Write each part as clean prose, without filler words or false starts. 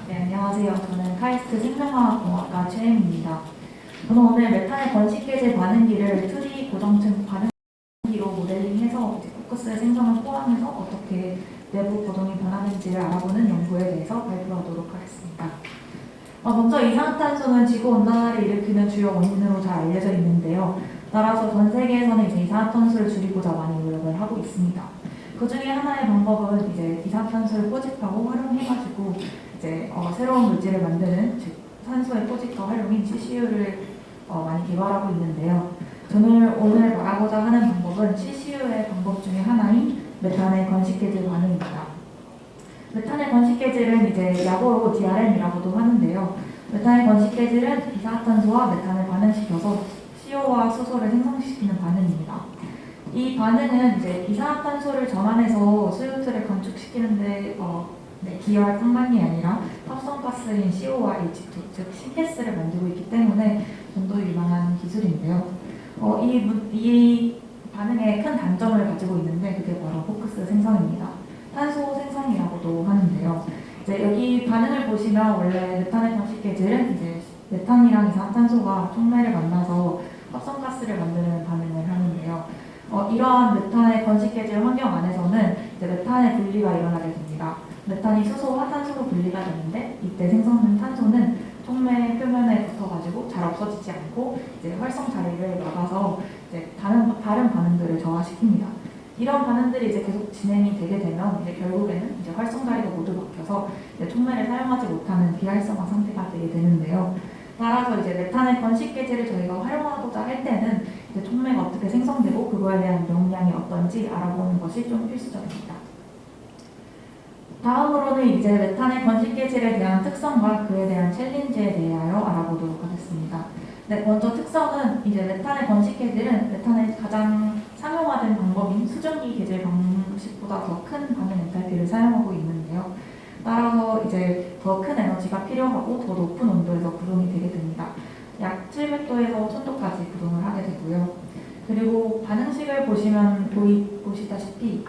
네, 안녕하세요. 저는 카이스트 생명화학공학과 최혜입니다. 저는 오늘 메탄의 번식계제 반응기를 2D 고정층 반응기로 모델링해서 포커스의 생성을 포함해서 어떻게 내부 고동이 변하는지를 알아보는 연구에 대해서 발표하도록 하겠습니다. 먼저 이산화탄소는 지구온난화를 일으키는 주요 원인으로 잘 알려져 있는데요. 따라서 전 세계에서는 이제 이산화탄소를 줄이고자 많이 노력을 하고 있습니다. 그 중에 하나의 방법은 이제 이산화탄소를 포집하고 활용해가지고 이제 새로운 물질을 만드는 즉 산소의 포집과 활용인 CCU를 많이 개발하고 있는데요. 저는 오늘 말하고자 하는 방법은 CCU의 방법 중에 하나인 메탄의 건식계질 반응입니다. 메탄의 건식계질은 이제 약어로 DRM이라고도 하는데요. 메탄의 건식계질은 이산화탄소와 메탄을 반응시켜서 CO와 수소를 생성시키는 반응입니다. 이 반응은 이제 이산화탄소를 전환해서 CO2를 건축시키는데 기여할 뿐만이 아니라 합성가스인 CO와 H2, 즉 C가스를 만들고 있기 때문에 좀 더 유망한 기술인데요. 이 반응에 큰 단점을 가지고 있는데 그게 바로 포크스 생성입니다. 탄소 생성이라고도 하는데요. 이제 여기 반응을 보시면 원래 메탄의 번식계질은 이제 메탄이랑 이산화탄소가 촉매를 만나서 합성가스를 만드는 반응을 하는데요. 이러한 메탄의 번식계질 환경 안에서는 이제 메탄의 분리가 일어나게 됩니다. 메탄이 수소, 화탄소로 분리가 되는데 이때 생성된 탄소는 촉매 표면에 붙어가지고 잘 없어지지 않고 이제 활성 자리를 막아서 이제 다른 반응들을 저하시킵니다. 이런 반응들이 이제 계속 진행이 되게 되면 이제 결국에는 이제 활성 자리가 모두 막혀서 이제 촉매를 사용하지 못하는 비활성화 상태가 되게 되는데요. 따라서 이제 메탄의 번식계질을 저희가 활용하고자 할 때는 이제 촉매가 어떻게 생성되고 그거에 대한 용량이 어떤지 알아보는 것이 좀 필수적입니다. 다음으로는 이제 메탄의 번식계질에 대한 특성과 그에 대한 챌린지에 대하여 알아보도록 하겠습니다. 네, 먼저 특성은 이제 메탄의 번식계질은 메탄의 가장 상용화된 방법인 수증기 계질 방식보다 더 큰 반응 엔탈피를 사용하고 있는데요. 따라서 이제 더 큰 에너지가 필요하고 더 높은 온도에서 구동이 되게 됩니다. 약 700도에서 1000도까지 구동을 하게 되고요. 그리고 반응식을 보시면 보시다시피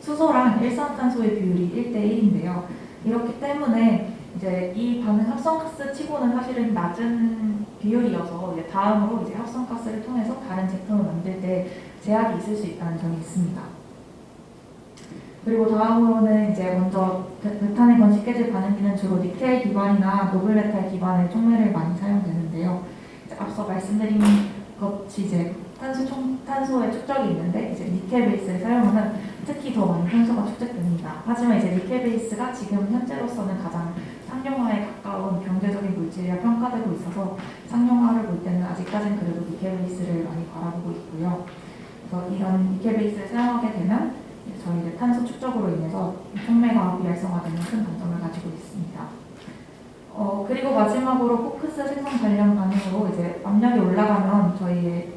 수소랑 일산화탄소의 비율이 1대1인데요. 이렇기 때문에 이제 이 반응 합성가스 치고는 사실은 낮은 비율이어서 이제 다음으로 이제 합성가스를 통해서 다른 제품을 만들 때 제약이 있을 수 있다는 점이 있습니다. 그리고 다음으로는 이제 먼저 메탄의 번식계질 반응기는 주로 니켈 기반이나 노블메탈 기반의 촉매를 많이 사용되는데요. 앞서 말씀드린 것이 이제 탄소의 축적이 있는데 이제 니켈 베이스를 사용하면 특히 더 많은 탄소가 축적됩니다. 하지만 이제 니켈 베이스가 지금 현재로서는 가장 상용화에 가까운 경제적인 물질이라 평가되고 있어서 상용화를 볼 때는 아직까지는 그래도 니켈 베이스를 많이 바라보고 있고요. 그래서 이런 니켈 베이스를 사용하게 되면 저희 탄소 축적으로 인해서 촉매가 비활성화되는 큰 단점을 가지고 있습니다. 그리고 마지막으로 포크스 생성 관련 반응으로 이제 압력이 올라가면 저희의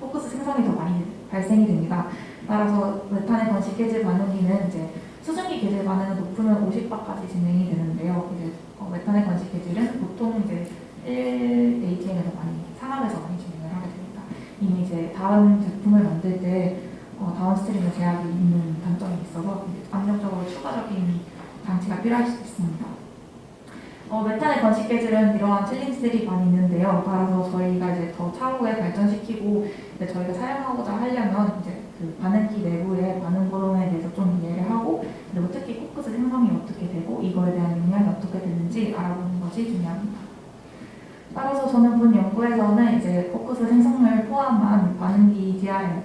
포크스 생성이 더 많이 발생이 됩니다. 따라서 메탄의 번식계질 반응기는 이제 수증기 계질 반응은 높으면 50바까지 진행이 되는데요. 이제 메탄의 번식계질은 보통 이제 1atm에서 많이 상압에서 많이 진행을 하게 됩니다. 이미 이제 다음 제품을 만들 때 다운스트림의 제약이 있는 단점이 있어서 압력적으로 추가적인 장치가 필요할 수 있습니다. 메탄의 번식계질은 이러한 챌린지들이 많이 있는데요. 따라서 저희가 이제 더 차후에 발전시키고 이제 저희가 사용하고자 하려면 이제 그 반응기 내부의 반응 고동에 대해서 좀 이해를 하고 그리고 특히 포크스 생성이 어떻게 되고 이거에 대한 영향이 어떻게 되는지 알아보는 것이 중요합니다. 따라서 저는 본 연구에서는 이제 포크스 생성을 포함한 반응기 DRM,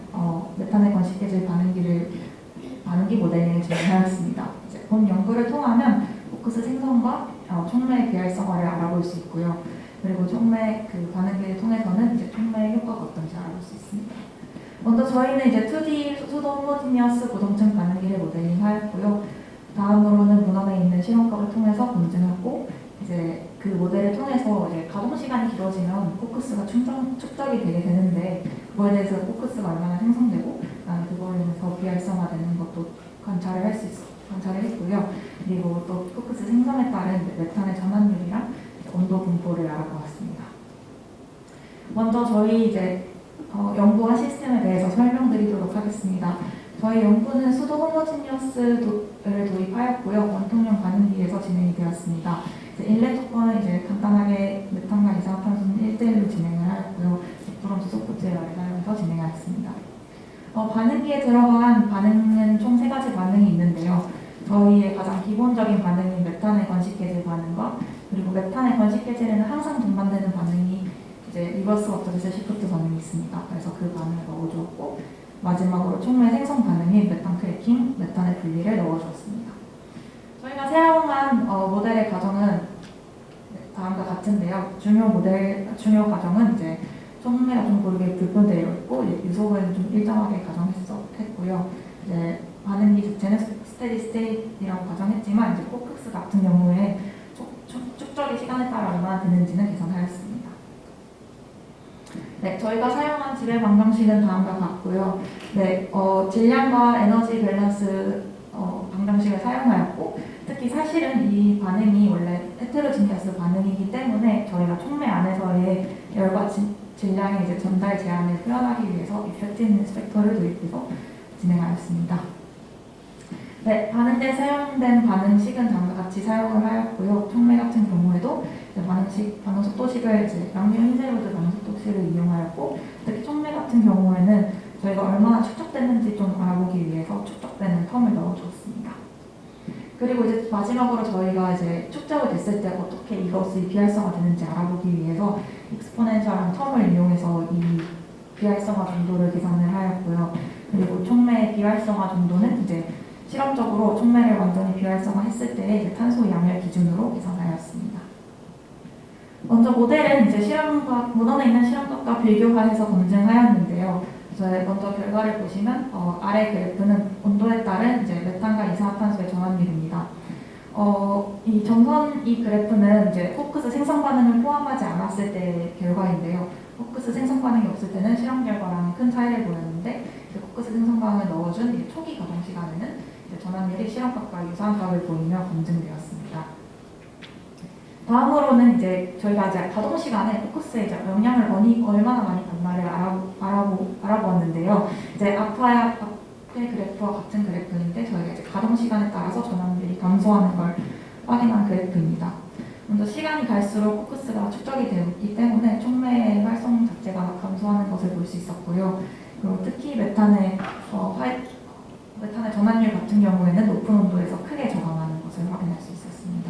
메탄의 번식계질 반응기 모델링을 진행하였습니다. 이제 본 연구를 통하면 포크스 생성과 촉매 비활성화를 알아볼 수 있고요. 그리고 촉매 그 반응기를 통해서는 이제 촉매의 효과가 어떤지 알아볼 수 있습니다. 먼저 저희는 이제 2D 수도 호모지니어스 고동층 반응기를 모델링하였고요. 다음으로는 문헌에 있는 실험법을 통해서 검증하고 이제 그 모델을 통해서 이제 가동 시간이 길어지면 포크스가 축적이 되게 되는데 그거에 대해서 포크스가 얼마나 생성되고 그거에 대해서 비활성화되는 것도 관찰을 했고요. 그리고 또 포크스 생성에 따른 메탄의 전환율이랑 온도 분포를 알아보았습니다. 먼저 저희 이제 연구와 시스템에 대해서 설명드리도록 하겠습니다. 저희 연구는 수도 호모지니어스를 도입하였고요. 원통형 반응기에서 진행이 되었습니다. 인렛 조건은 이제 간단하게 메탄과 이산화탄소는 1대1로 진행을 하였고요. 부풀럼 수소포제를 사용해서 진행하였습니다. 반응기에 들어간 반응은 총 3가지 반응이 있는데요. 저희의 가장 기본적인 반응인 메탄의 건식해질 반응과 그리고 메탄의 건식해질에는 항상 동반되는 반응이 이제 리버스 워터리스 시프트 반응이 있습니다. 그래서 그 반응을 넣어주었고 마지막으로 촉매 생성 반응인 메탄 크래킹, 메탄의 분리를 넣어주었습니다. 저희가 사용한 모델의 과정은 다음과 같은데요. 중요 과정은 이제 촉매가 좀 고르게 불분되어 있고 유속은 좀 일정하게 가정했고요. 이제 반응기 자체는 스테디 스테이트라고 가정했지만 이제 코크스 같은 경우에 축적이 시간에 따라 얼마나 되는지는 계산하였습니다. 네, 저희가 사용한 지배 방정식은 다음과 같고요. 네, 질량과 에너지 밸런스 방정식을 사용하였고 특히 사실은 이 반응이 원래 헤테로지니어스 반응이기 때문에 저희가 촉매 안에서의 열과 질량의 이제 전달 제한을 표현하기 위해서 이펙티브니스 팩터를 도입해서 진행하였습니다. 네, 반응에 사용된 반응식은 다음과 같이 사용을 하였고요. 촉매 같은 경우에도 반응 속도식을 이제 양면 흰세로드 반응 속도식을 이용하였고 특히 촉매 같은 경우에는 저희가 얼마나 축적됐는지 좀 알아보기 위해서 축적되는 텀을 넣어주었습니다. 그리고 이제 마지막으로 저희가 이제 축적이 됐을 때 어떻게 이것이 비활성화 되는지 알아보기 위해서 익스포넨셜한 텀을 이용해서 이 비활성화 정도를 계산을 하였고요. 그리고 촉매의 비활성화 정도는 이제 실험적으로 촉매를 완전히 비활성화했을 때 이제 탄소 양을 기준으로 계산하였습니다. 먼저 모델은 이제 문헌에 있는 실험값과 비교해서 검증하였는데요. 먼저 결과를 보시면 아래 그래프는 온도에 따른 이제 메탄과 이산화탄소의 전환율입니다. 이 그래프는 이제 코크스 생성 반응을 포함하지 않았을 때의 결과인데요. 코크스 생성 반응이 없을 때는 실험 결과랑 큰 차이를 보였는데 코크스 생성 반응을 넣어준 초기 가동 시간에는 전환율이 실험값과 유사한 값을 보이며 검증되었습니다. 다음으로는 이제 저희가 이제 가동 시간에 포커스에 이제 영향을 얼마나 많이 받나를 알아보았는데요. 이제 앞에 그래프와 같은 그래프인데 저희가 이제 가동 시간에 따라서 전환율이 감소하는 걸 확인한 그래프입니다. 먼저 시간이 갈수록 포커스가 축적이 되기 때문에 촉매의 활성 자체가 감소하는 것을 볼 수 있었고요. 그리고 특히 메탄의 전환율 같은 경우에는 높은 온도에서 크게 저감하는 것을 확인할 수 있었습니다.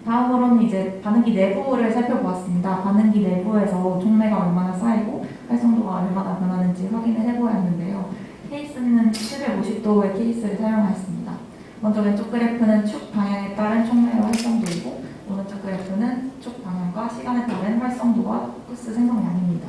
다음으로는 이제 반응기 내부를 살펴보았습니다. 반응기 내부에서 촉매가 얼마나 쌓이고 활성도가 얼마나 변하는지 확인을 해보았는데요. 케이스는 750도의 케이스를 사용하였습니다. 먼저 왼쪽 그래프는 축 방향에 따른 촉매와 활성도이고 오른쪽 그래프는 축 방향과 시간에 따른 활성도와 포커스 생성량입니다.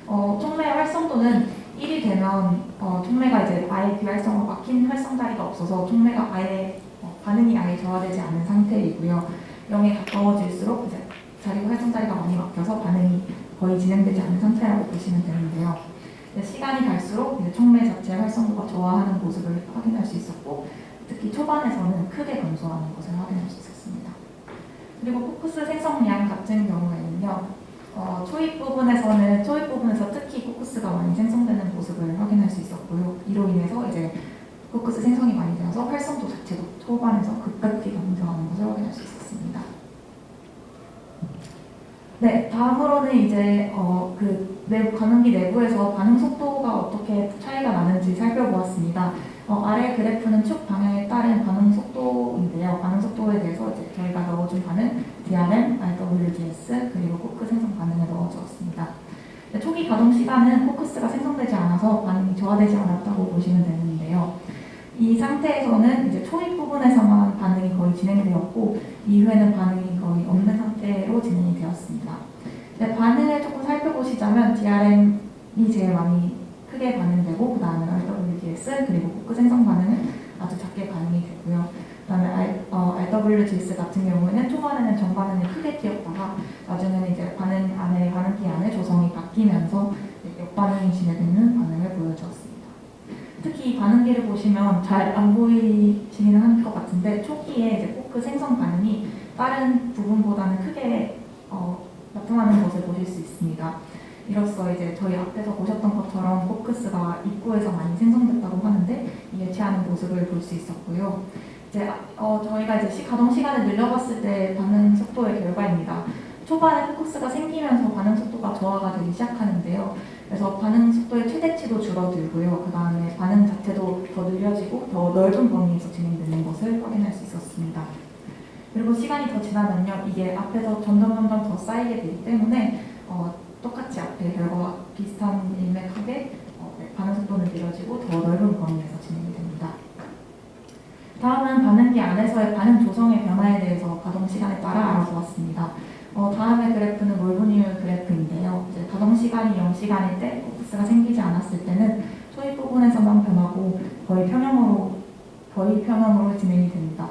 촉매의 활성도는 1이 되면 촉매가 이제 아예 비활성화 막힌 활성 자리가 없어서 촉매가 아예 반응이 아예 저하되지 않은 상태이고요. 0에 가까워질수록 이제 활성 자리가 많이 막혀서 반응이 거의 진행되지 않은 상태라고 보시면 되는데요. 시간이 갈수록 이제 촉매 자체의 활성도가 저하하는 모습을 확인할 수 있었고 특히 초반에서는 크게 감소하는 것을 확인할 수 있었습니다. 그리고 포커스 생성량 같은 경우에는요. 초입 부분에서 특히 포커스가 많이 생성되는 모습을 확인할 수 있었고요. 이로 인해서 이제 포커스 생성이 많이 되어서 활성도 자체도 초반에서 급격히 감소하는 것을 확인할 수 있었습니다. 네, 다음으로는 이제 반응기 내부에서 반응 속도가 어떻게 차이가 나는지 살펴보았습니다. 아래 그래프는 축 방향에 따른 반응 속도인데요. 반응 속도에 대해서 이제 저희가 넣어준 반응 DRM, RWGS 그리고 코크 생성 반응을 넣어주었습니다. 초기 가동 시간은 코크스가 생성되지 않아서 반응이 저하되지 않았다고 보시면 되는데요. 이 상태에서는 이제 초입 부분에서만 반응이 거의 진행되었고 이후에는 반응이 거의 없는 상태로 진행이 되었습니다. 반응을 조금 살펴보시자면 DRM이 제일 많이 크게 반응되고 그 다음에 RWGS 그리고 코크 생성 반응은 아주 작게 반응이 되고요. 그 다음에 RWGS 같은 경우에는 초반에는 전반응이 크게 튀었다가 나중에는 이제 반응기 안에 조성이 바뀌면서 역반응이 진행되는 반응을 보여주었습니다. 특히 이 반응기를 보시면 잘 안 보이시기는 할 것 같은데 초기에 이제 코크 생성 반응이 다른 부분보다는 크게 나타나는 것을 보실 수 있습니다. 이로써 이제 저희 앞에서 보셨던 것처럼 코크스가 입구에서 많이 생성됐다고 하는데 이게 취하는 모습을 볼 수 있었고요. 이제 저희가 이제 가동 시간을 늘려봤을 때 반응 속도의 결과입니다. 초반에 코크스가 생기면서 반응 속도가 저하가 되기 시작하는데요. 그래서 반응 속도의 최대치도 줄어들고요. 그 다음에 반응 자체도 더 느려지고 더 넓은 범위에서 진행되는 것을 확인할 수 있었습니다. 그리고 시간이 더 지나면요, 이게 앞에서 점점 더 쌓이게 되기 때문에 똑같이 앞에 결과와 비슷한 일맥하게 반응 속도는 느려지고 더 넓은 범위에서 진행이 됩니다. 다음은 반응기 안에서의 반응 조성의 변화에 대해서 가동 시간에 따라 알아보았습니다. 다음의 그래프는 몰분율 그래프인데요. 이제 가동 시간이 0시간일 때 코크스가 생기지 않았을 때는 초입 부분에서만 변하고 거의 평형으로 진행이 됩니다.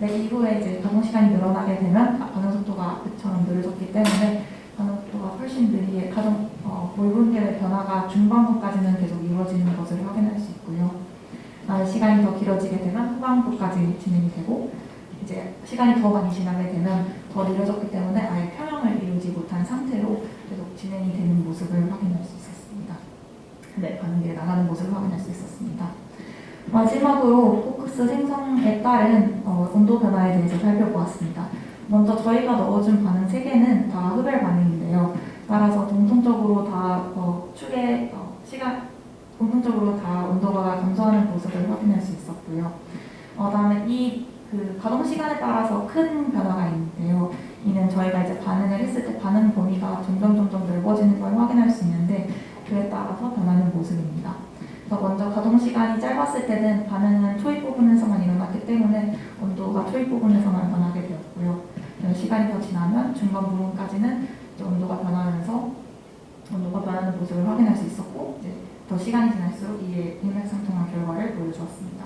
네, 이후에 이제 가동 시간이 늘어나게 되면 반응 속도가 앞처럼 느려졌기 때문에 반응 속도가 훨씬 느리게 몰분율의 변화가 중반부까지는 계속 이루어지는 것을 확인할 수 있고요. 시간이 더 길어지게 되면 후반부까지 진행이 되고 이제 시간이 더 많이 지나게 되면 더 느려졌기 때문에 아예 평형을 이루지 못한 상태로 계속 진행이 되는 모습을 확인할 수 있었습니다. 네, 반응기에 나가는 모습을 확인할 수 있었습니다. 마지막으로 코크스 생성에 따른 온도 변화에 대해서 살펴보았습니다. 먼저 저희가 넣어준 반응 3개는 다 흡열 반응인데요. 따라서 공통적으로 다 공통적으로 다 온도가 감소하는 모습을 확인할 수 있었고요. 다음에 그 가동 시간에 따라서 큰 변화가 있는데요. 이는 저희가 이제 반응을 했을 때 반응 범위가 점점 넓어지는 걸 확인할 수 있는데 그에 따라서 변하는 모습입니다. 그래서 먼저 가동 시간이 짧았을 때는 반응은 초입 부분에서만 일어났기 때문에 온도가 초입 부분에서만 변하게 되었고요. 시간이 더 지나면 중간 부분까지는 온도가 변하는 모습을 확인할 수 있었고 이제 더 시간이 지날수록 이에 일맥상통한 결과를 보여주었습니다.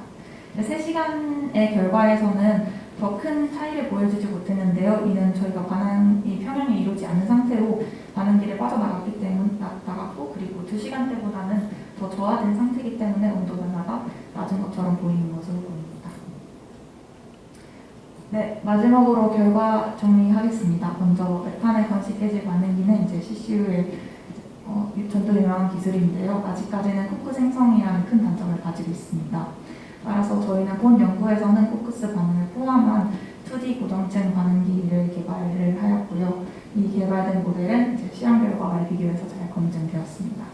3시간의 결과에서는 더 큰 차이를 보여주지 못했는데요. 이는 저희가 반응이 평형이 이루지 않는 상태로 반응기를 빠져나갔기 때문에 나갔고 그리고 2시간 때보다는 더 저하된 상태이기 때문에 온도 변화가 낮은 것처럼 보이는 것으로 보입니다. 네, 마지막으로 결과 정리하겠습니다. 먼저 메탄의 건식해질 반응기는 이제 CCU의 전도 유명한 기술인데요. 아직까지는 코크 생성이라는 큰 단점을 가지고 있습니다. 따라서 저희는 본 연구에서는 코크스 반응을 포함한 2D 고정층 반응기를 개발을 하였고요. 이 개발된 모델은 이제 실험 결과와의 비교해서 잘 검증되었습니다.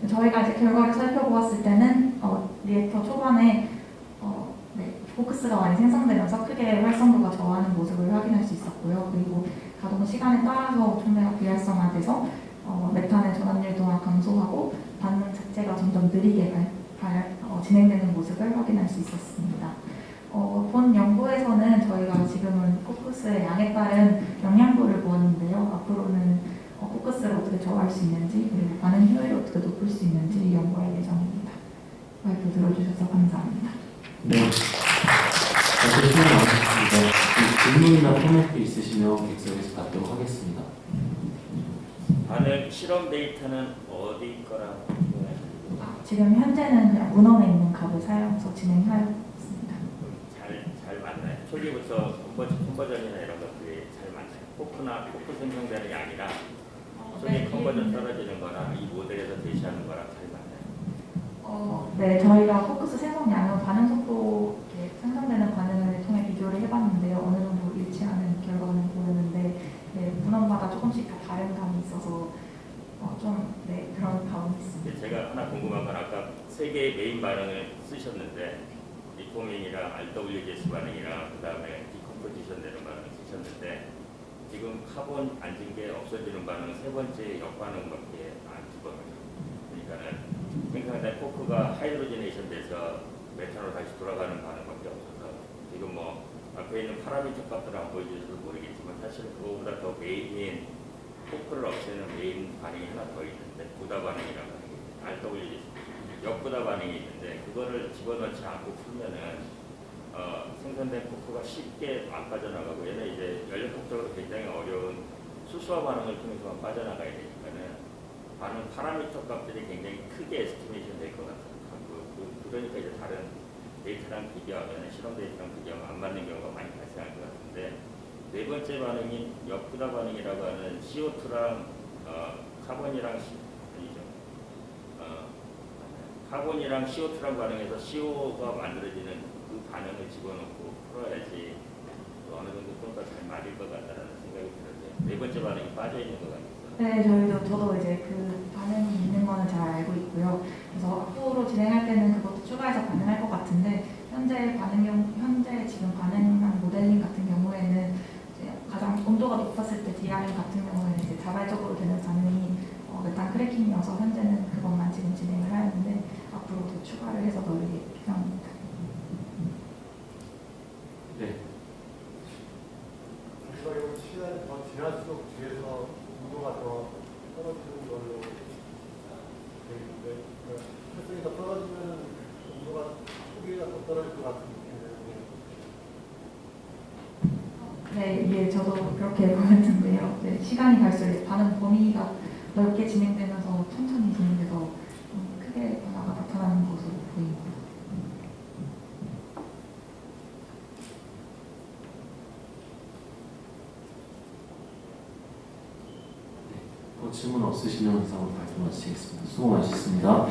저희가 이제 결과를 살펴보았을 때는 리액터 초반에 코크스가 많이 생성되면서 크게 활성도가 저하는 모습을 확인할 수 있었고요. 그리고 가동 시간에 따라서 촉매가 비활성화돼서 메탄의 전환율 또한 감소하고 반응 자체가 점점 느리게 진행되는 모습을 확인할 수 있었습니다. 본 연구에서는 저희가 지금은 코크스의 양에 따른 영양분을 보았는데요. 앞으로는 코크스를 어떻게 저하할 수 있는지 그리고 반응 효율을 어떻게 높일 수 있는지 연구할 예정입니다. 발표 들어주셔서 감사합니다. 네, 발표 수고 많으셨습니다. 질문이나 코멘트 있으시면 객석에서 받도록 하겠습니다. 반응 실험 데이터는 어디 거라? 지금 현재는 그냥 문헌에 있는 값을 사용해서 진행하였습니다. 잘 맞나요? 초기부터 컨버전이나 이런 것들이 잘 맞나요? 코크 생성되는 양이랑 초기 컨버전 떨어지는 거랑 이 모델에서 제시하는 거랑 잘 맞나요? 네, 저희가 코크스 생성량은 반응 속도 생성되는 반응을 통해 비교를 해봤는데요. 어느 정도 일치하는 결과는 보였는데 문헌마다 조금씩 다 다른 감이 있어서 그런 감이 있습니다. 제가 하나 궁금한 건 아까 3개의 메인 반응을 쓰셨는데 리포밍이랑 RWGS 반응이랑 그 다음에 디컴포지션 되는 반응을 쓰셨는데 지금 카본 앉은 게 없어지는 반응은 3번째 역반응밖에 안 집어넣어요. 그러니까는 생산된 코크가 하이드로지네이션 돼서 메탄으로 다시 돌아가는 반응밖에 없어서 지금 뭐 앞에 있는 파라미터 값들을 안 보여주셔서 모르겠지만 사실 그거보다 더 메인인 코크를 없애는 메인 반응이 하나 더 있는데 부다 반응이라고 하는 게 RWGS 역부다 반응이 있는데 그거를 집어넣지 않고 풀면은 생산된 코크가 쉽게 안 빠져나가고 얘는 이제 연력학적으로 굉장히 어려운 수소화 반응을 통해서만 빠져나가야 되니까는 반응 파라미터 값들이 굉장히 크게 에스티메이션 될 것 같아요. 그러니까 이제 다른 데이터랑 비교하면 실험 데이터랑 비교하면 안 맞는 경우가 많이 발생할 것 같은데 네 번째 반응인 역부다 반응이라고 하는 CO2랑 카본이랑 카본이랑 CO2랑 반응해서 CO가 만들어지는 그 반응을 집어넣고 풀어야지 어느 정도 좀 더 잘 맞을 것 같다는 생각이 들었어요. 네 번째 반응이 빠져 있는 것 같아요. 네, 저도 이제 그 반응이 있는 거는 잘 알고 있고요. 그래서 앞으로 진행할 때는 그것도 추가해서 반응할 것 같은데 현재 지금 반응한 모델링 같은 경우에는 이제 가장 온도가 높았을 때 DRM 같은 경우에는 이제 자발적으로 되는 반응이 메탄 크래킹이어서 현재는 그것만 지금 진행을 하였는데 앞으로 더 추가를 해서 널리 필요합니다. 네. 마지막으로 시간이 더 지날수록 뒤에서 온도가 더 떨어지는 걸로 되어 있는데 활성이 더 떨어지면 온도가 초기가 더 떨어질 것 같은 느낌이에요. 네, 예, 저도 그렇게 보였는데요. 네, 시간이 갈수록 반응 범위가 넓게 진행되면서 천천히 진행돼서 좀 크게 변화가 나타나는 것으로 보입니다. 질문 없으시면 이상으로 발표 마치겠습니다. 수고 많으셨습니다.